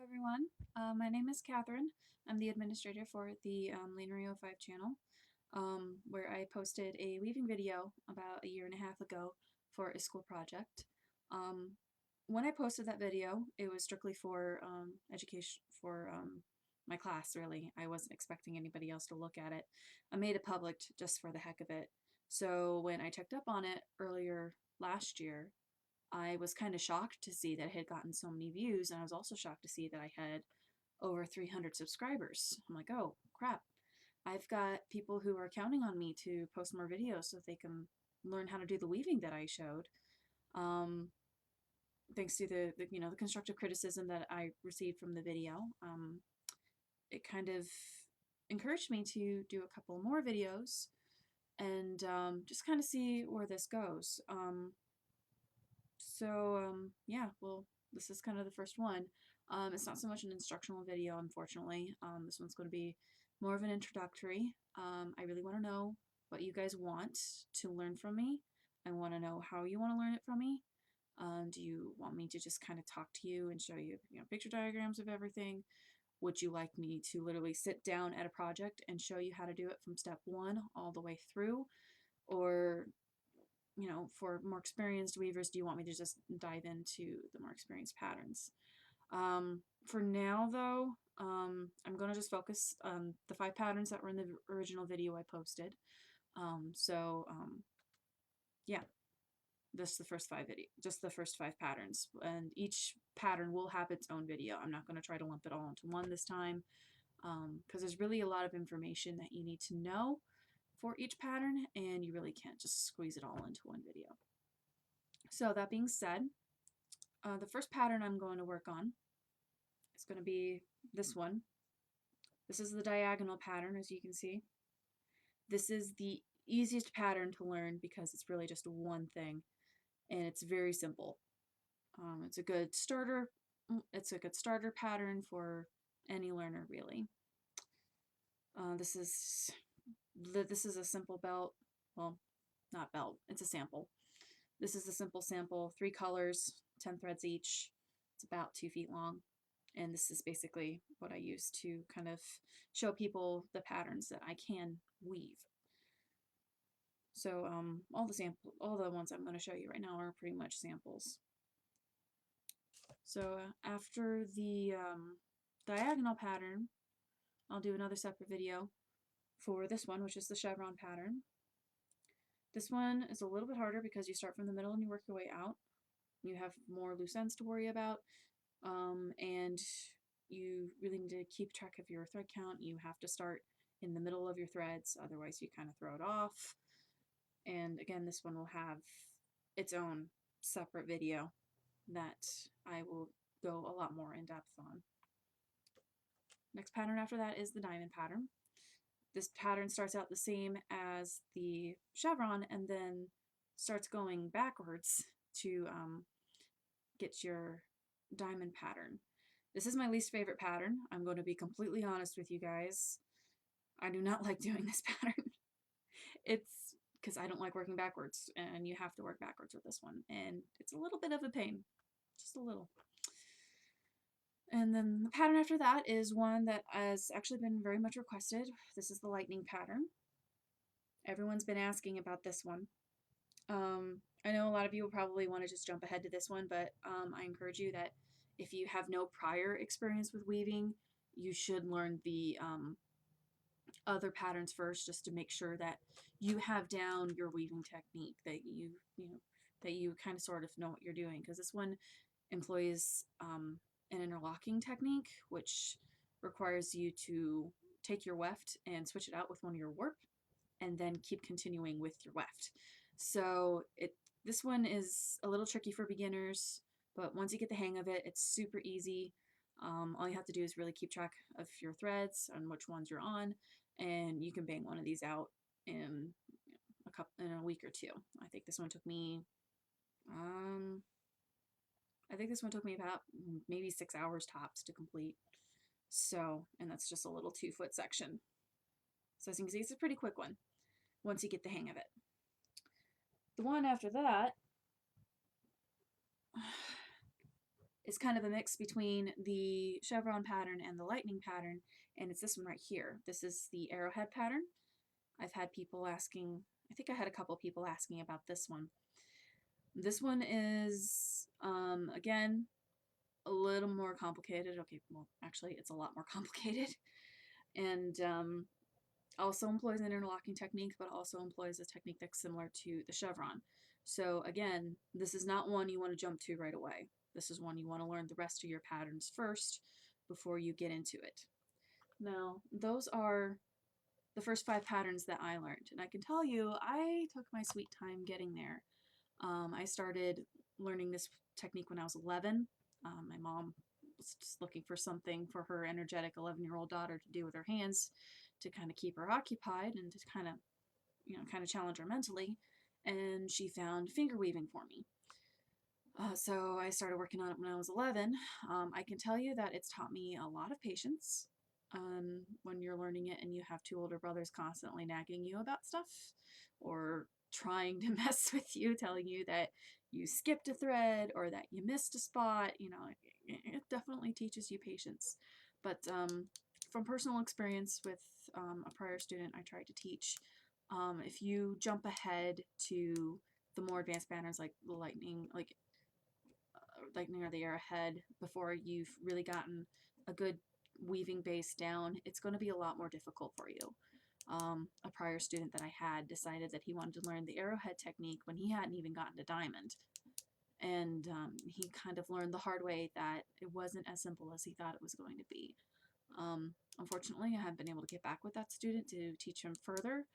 everyone. My name is Catherine. I'm the administrator for the Lanery 05 channel, where I posted a weaving video about a year and a half ago for a school project. Um, when I posted that video, it was strictly for education, for my class, really. I wasn't expecting anybody else to look at it. I made it public just for the heck of it. So when I checked up on it earlier last year, I was kind of shocked to see that it had gotten so many views, and I was also shocked to see that I had over 300 subscribers. I'm like, oh crap. I've got people who are counting on me to post more videos so they can learn how to do the weaving that I showed. Um, Thanks to the constructive criticism that I received from the video, it kind of encouraged me to do a couple more videos and just kind of see where this goes. Yeah, well, this is kind of the first one. It's not so much an instructional video, unfortunately. This one's going to be more of an introductory. I really want to know what you guys want to learn from me. I want to know how you want to learn it from me. Do you want me to just kind of talk to you and show you, picture diagrams of everything? Would you like me to literally sit down at a project and show you how to do it from step one all the way through? Or for more experienced weavers, do you want me to just dive into the more experienced patterns? For now, though, I'm going to just focus on the 5 patterns that were in the original video I posted. Yeah, just the first 5 patterns, and each pattern will have its own video. I'm not going to try to lump it all into one this time, because there's really a lot of information that you need to know for each pattern, and you really can't just squeeze it all into one video. So that being said, the first pattern I'm going to work on is going to be this one. This is the diagonal pattern, as you can see. This is the easiest pattern to learn because it's really just one thing, and it's very simple. It's a good starter. It's a good starter pattern for any learner, really. This is a simple belt. Well, not belt. It's a sample. This is a simple sample, 3 colors, 10 threads each. It's about 2 feet long. And this is basically what I use to kind of show people the patterns that I can weave. So all the ones I'm going to show you right now are pretty much samples. So after the diagonal pattern, I'll do another separate video for this one, which is the chevron pattern. This one is a little bit harder because you start from the middle and you work your way out. You have more loose ends to worry about, and you really need to keep track of your thread count. You have to start in the middle of your threads, otherwise you kind of throw it off. And again, this one will have its own separate video that I will go a lot more in depth on. Next pattern after that is the diamond pattern. This pattern starts out the same as the chevron and then starts going backwards to get your diamond pattern. This is my least favorite pattern. I'm going to be completely honest with you guys. I do not like doing this pattern. It's because I don't like working backwards, and you have to work backwards with this one, and it's a little bit of a pain, just a little. And then the pattern after that is one that has actually been very much requested. This is the lightning pattern. Everyone's been asking about this one. I know a lot of you will probably want to just jump ahead to this one, but I encourage you that if you have no prior experience with weaving, you should learn the other patterns first, just to make sure that you have down your weaving technique, that you kind of sort of know what you're doing, because this one employs an interlocking technique, which requires you to take your weft and switch it out with one of your warp, and then keep continuing with your weft. So this one is a little tricky for beginners, but once you get the hang of it, it's super easy. All you have to do is really keep track of your threads and which ones you're on, and you can bang one of these out in a week or two. I think this one took me about maybe 6 hours tops to complete. So, and that's just a little 2-foot section. So as you can see, it's a pretty quick one once you get the hang of it. The one after that It's kind of a mix between the chevron pattern and the lightning pattern, and it's this one right here. This is the arrowhead pattern. I've had people asking, I think I had a couple people asking about this one. This one is, again, a little more complicated. Okay, well, actually, it's a lot more complicated. And also employs an interlocking technique, but also employs a technique that's similar to the chevron. So again, this is not one you want to jump to right away. This is one you want to learn the rest of your patterns first before you get into it. Now, those are the first 5 patterns that I learned, and I can tell you I took my sweet time getting there. I started learning this technique when I was 11. My mom was just looking for something for her energetic 11-year-old daughter to do with her hands to kind of keep her occupied and to kind of challenge her mentally, and she found finger weaving for me. So I started working on it when I was 11. I can tell you that it's taught me a lot of patience when you're learning it and you have 2 older brothers constantly nagging you about stuff or trying to mess with you, telling you that you skipped a thread or that you missed a spot. It definitely teaches you patience. But from personal experience with a prior student I tried to teach, if you jump ahead to the more advanced patterns like the lightning or the arrowhead before you've really gotten a good weaving base down, it's going to be a lot more difficult for you. A prior student that I had decided that he wanted to learn the arrowhead technique when he hadn't even gotten to diamond. And he kind of learned the hard way that it wasn't as simple as he thought it was going to be. Unfortunately, I haven't been able to get back with that student to teach him further,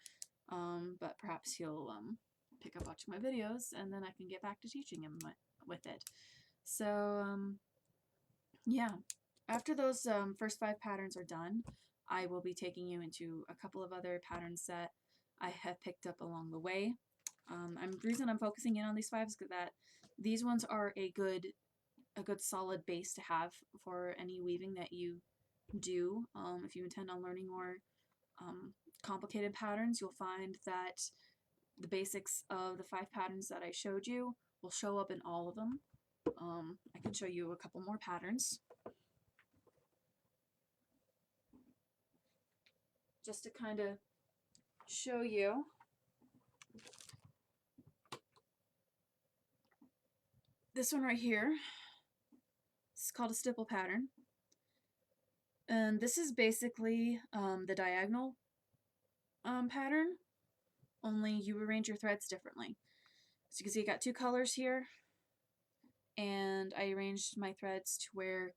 but perhaps he'll pick up watching my videos and then I can get back to teaching him with it. So, yeah, after those first 5 patterns are done, I will be taking you into a couple of other patterns that I have picked up along the way. The reason I'm focusing in on these 5 is that these ones are a good solid base to have for any weaving that you do. If you intend on learning more complicated patterns, you'll find that the basics of the 5 patterns that I showed you will show up in all of them. I can show you a couple more patterns just to kind of show you. This one right here, it's called a stipple pattern, and this is basically the diagonal pattern, only you arrange your threads differently. So you can see I got 2 colors here, and I arranged my threads to where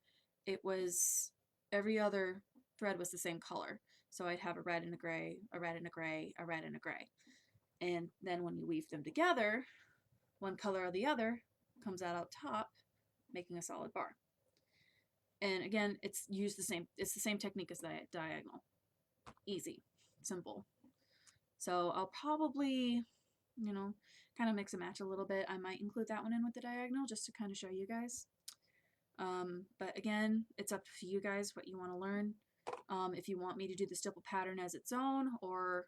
it was every other thread was the same color. So I'd have a red and a gray, a red and a gray, a red and a gray. And then when you weave them together, one color or the other comes out up top, making a solid bar. And again, it's the same technique as the diagonal. Easy, simple. So I'll probably, kind of mix and match a little bit. I might include that one in with the diagonal just to kind of show you guys. But again, it's up to you guys what you want to learn. If you want me to do the stipple pattern as its own, or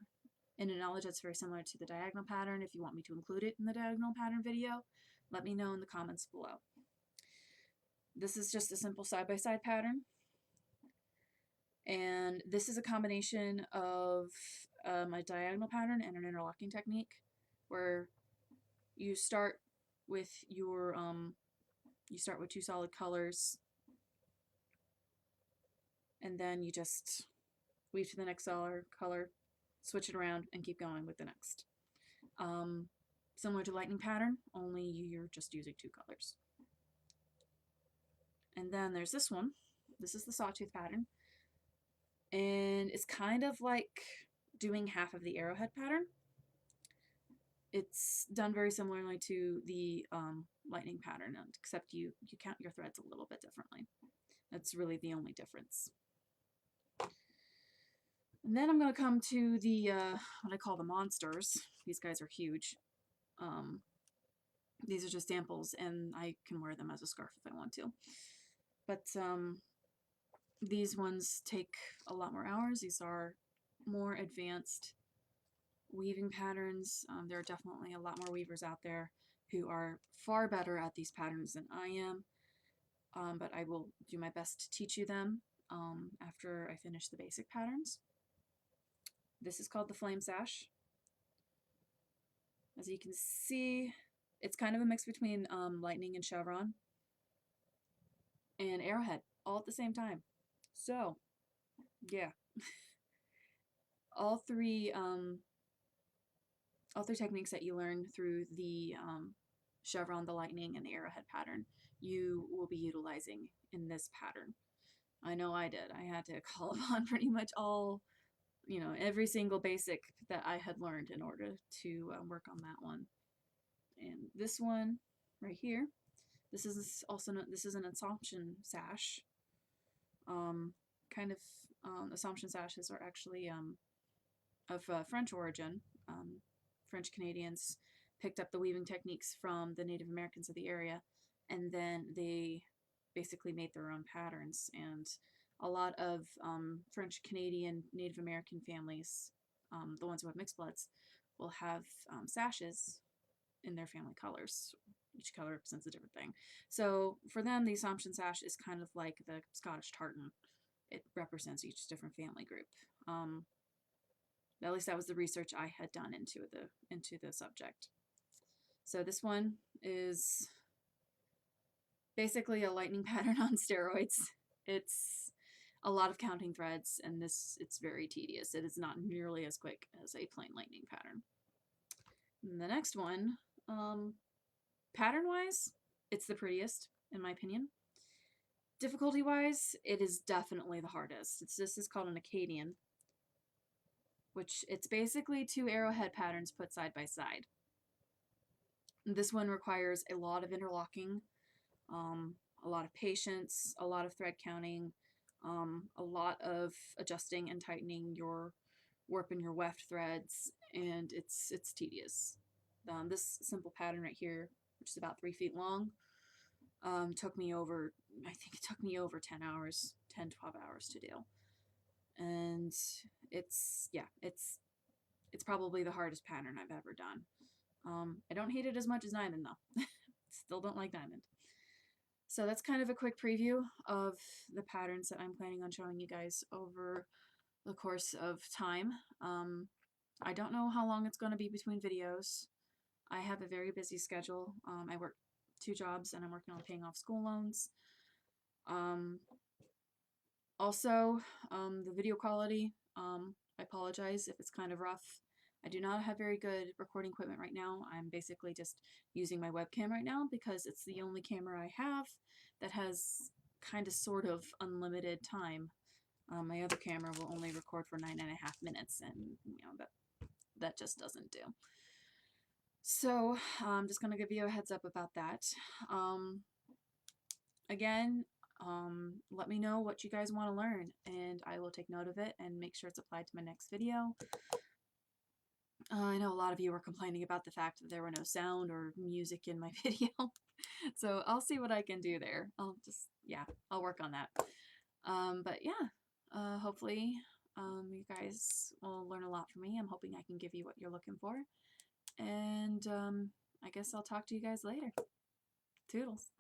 in a knowledge that's very similar to the diagonal pattern, if you want me to include it in the diagonal pattern video, let me know in the comments below. This is just a simple side-by-side pattern, and this is a combination of a diagonal pattern and an interlocking technique, where you start with your 2 solid colors, and then you just weave to the next color, switch it around, and keep going with the next. Similar to lightning pattern, only you're just using 2 colors. And then there's this one. This is the sawtooth pattern, and it's kind of like doing half of the arrowhead pattern. It's done very similarly to the lightning pattern, except you count your threads a little bit differently. That's really the only difference. And then I'm going to come to the what I call the monsters. These guys are huge. These are just samples, and I can wear them as a scarf if I want to. But these ones take a lot more hours. These are more advanced weaving patterns. There are definitely a lot more weavers out there who are far better at these patterns than I am. but I will do my best to teach you them after I finish the basic patterns. This is called the Flame Sash. As you can see, it's kind of a mix between lightning and chevron and arrowhead all at the same time. So, yeah. all three techniques that you learn through the chevron, the lightning, and the arrowhead pattern, you will be utilizing in this pattern. I know I did. I had to call upon pretty much all, every single basic that I had learned in order to work on that one. And this one right here, this is an Assumption sash. Assumption sashes are actually of French origin. French Canadians picked up the weaving techniques from the Native Americans of the area, and then they basically made their own patterns. And a lot of French Canadian Native American families, the ones who have mixed bloods, will have sashes in their family colors. Each color represents a different thing. So for them, the Assumption sash is kind of like the Scottish tartan. It represents each different family group. At least that was the research I had done into the subject. So this one is basically a lightning pattern on steroids. It's a lot of counting threads, and it's very tedious. It is not nearly as quick as a plain lightning pattern. And the next one, pattern-wise, it's the prettiest, in my opinion. Difficulty-wise, it is definitely the hardest. This is called an Acadian, which it's basically 2 arrowhead patterns put side by side. This one requires a lot of interlocking, a lot of patience, a lot of thread counting, a lot of adjusting and tightening your warp and your weft threads, and it's tedious. This simple pattern right here, which is about 3 feet long, took me over 10 hours, 10, 12 hours to do. And it's probably the hardest pattern I've ever done. I don't hate it as much as Diamond though. Still don't like Diamond. So that's kind of a quick preview of the patterns that I'm planning on showing you guys over the course of time. I don't know how long it's going to be between videos. I have a very busy schedule. I work 2 jobs and I'm working on paying off school loans. Also, the video quality, I apologize if it's kind of rough. I do not have very good recording equipment right now. I'm basically just using my webcam right now because it's the only camera I have that has kind of sort of unlimited time. My other camera will only record for 9.5 minutes, and that just doesn't do. So I'm just gonna give you a heads up about that. Again, let me know what you guys want to learn, and I will take note of it and make sure it's applied to my next video. I know a lot of you were complaining about the fact that there were no sound or music in my video, so I'll see what I can do there. I'll work on that. But yeah, hopefully you guys will learn a lot from me. I'm hoping I can give you what you're looking for, and I guess I'll talk to you guys later. Toodles.